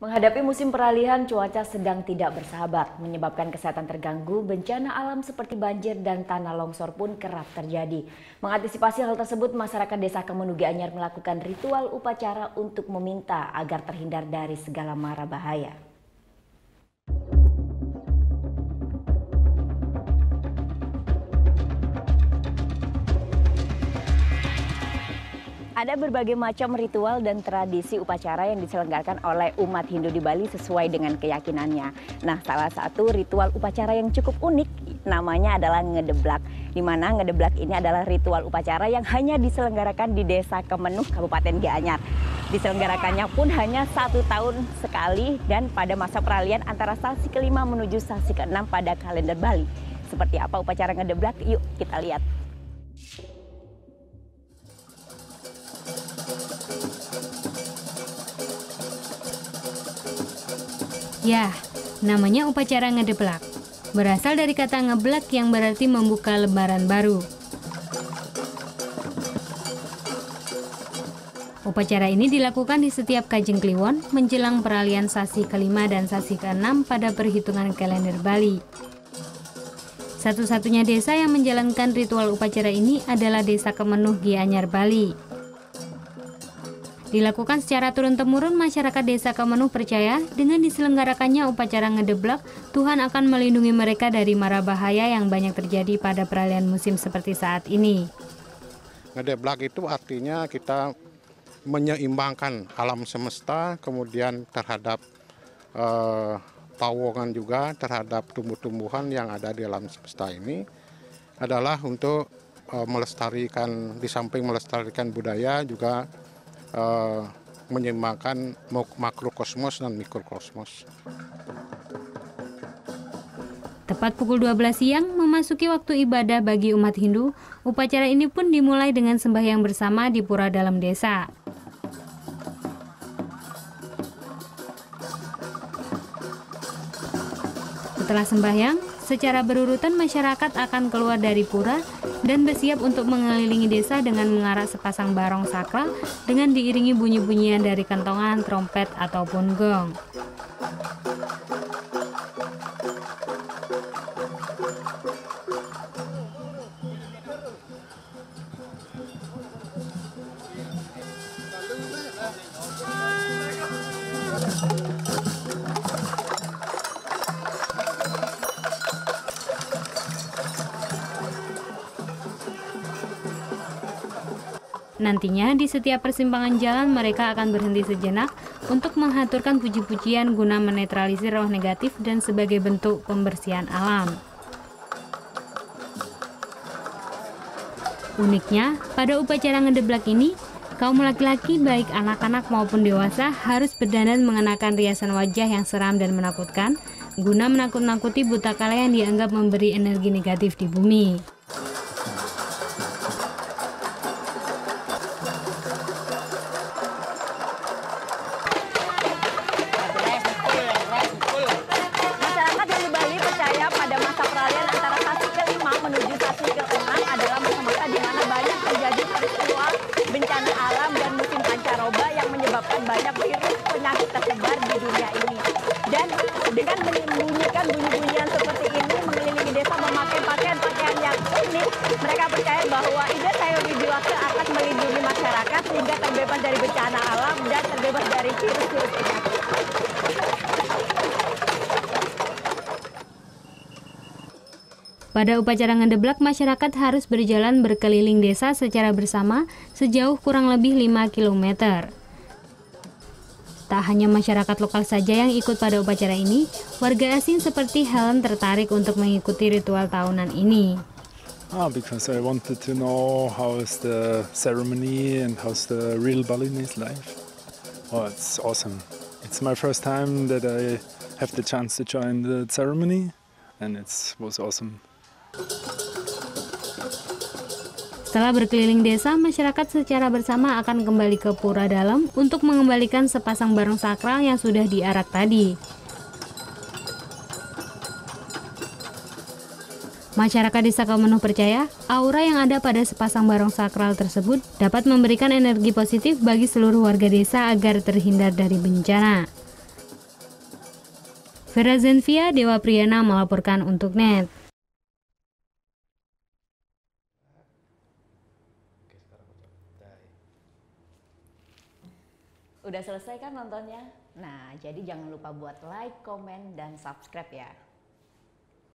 Menghadapi musim peralihan, cuaca sedang tidak bersahabat, menyebabkan kesehatan terganggu. Bencana alam seperti banjir dan tanah longsor pun kerap terjadi. Mengantisipasi hal tersebut, masyarakat Desa Kemenug Gianyar melakukan ritual upacara untuk meminta agar terhindar dari segala mara bahaya. Ada berbagai macam ritual dan tradisi upacara yang diselenggarakan oleh umat Hindu di Bali sesuai dengan keyakinannya. Nah, salah satu ritual upacara yang cukup unik namanya adalah ngedeblak. Di mana ngedeblak ini adalah ritual upacara yang hanya diselenggarakan di Desa Kemenug, Kabupaten Gianyar. Diselenggarakannya pun hanya 1 tahun sekali dan pada masa peralihan antara sasi ke-5 menuju sasi ke-6 pada kalender Bali. Seperti apa upacara ngedeblak? Yuk kita lihat. Ya, namanya upacara ngedeblak. Berasal dari kata ngeblak yang berarti membuka lembaran baru. Upacara ini dilakukan di setiap Kajeng Kliwon menjelang peralihan sasi ke-5 dan sasi ke-6 pada perhitungan kalender Bali. Satu-satunya desa yang menjalankan ritual upacara ini adalah Desa Kemenug Gianyar, Bali. Dilakukan secara turun-temurun, masyarakat Desa Kemenug percaya dengan diselenggarakannya upacara ngedeblak, Tuhan akan melindungi mereka dari mara bahaya yang banyak terjadi pada peralihan musim seperti saat ini. Ngedeblak itu artinya kita menyeimbangkan alam semesta, kemudian terhadap pawongan juga, terhadap tumbuh-tumbuhan yang ada di alam semesta ini, adalah untuk melestarikan, di samping melestarikan budaya juga menyeimbangkan makrokosmos dan mikrokosmos. Tepat pukul 12 siang memasuki waktu ibadah bagi umat Hindu, upacara ini pun dimulai dengan sembahyang bersama di pura dalam desa. Setelah sembahyang, secara berurutan masyarakat akan keluar dari pura dan bersiap untuk mengelilingi desa dengan mengarak sepasang barong sakral dengan diiringi bunyi-bunyian dari kentongan, trompet, ataupun gong. Nantinya di setiap persimpangan jalan mereka akan berhenti sejenak untuk menghaturkan puji-pujian guna menetralisir roh negatif dan sebagai bentuk pembersihan alam. Uniknya, pada upacara ngedeblak ini, kaum laki-laki baik anak-anak maupun dewasa harus berdandan mengenakan riasan wajah yang seram dan menakutkan guna menakut-nakuti buta kala yang dianggap memberi energi negatif di bumi. Bencana alam dan musim pancaroba yang menyebabkan banyak virus penyakit tersebar di dunia ini. Dan dengan membunyikan bunyi-bunyian seperti ini, mengelilingi desa memakai pakaian-pakaian yang unik, mereka percaya bahwa ide Sayur Wijiwaka akan melindungi masyarakat sehingga terbebas dari bencana alam dan terbebas dari virus-virus penyakit. Pada upacara ngedeblak, masyarakat harus berjalan berkeliling desa secara bersama sejauh kurang lebih 5 km. Tak hanya masyarakat lokal saja yang ikut pada upacara ini, warga asing seperti Helen tertarik untuk mengikuti ritual tahunan ini. Because I wanted to know how is the ceremony and how's the real Balinese life. Oh, it's awesome. It's my first time that I have the chance to join the ceremony and it was awesome. Setelah berkeliling desa, masyarakat secara bersama akan kembali ke pura dalam untuk mengembalikan sepasang barong sakral yang sudah diarak tadi. Masyarakat Desa Kemenug percaya, aura yang ada pada sepasang barong sakral tersebut dapat memberikan energi positif bagi seluruh warga desa agar terhindar dari bencana. Vera Zenvia, Dewa Priyana melaporkan untuk NET. Udah selesai kan nontonnya? Nah, jadi jangan lupa buat like, komen, dan subscribe ya.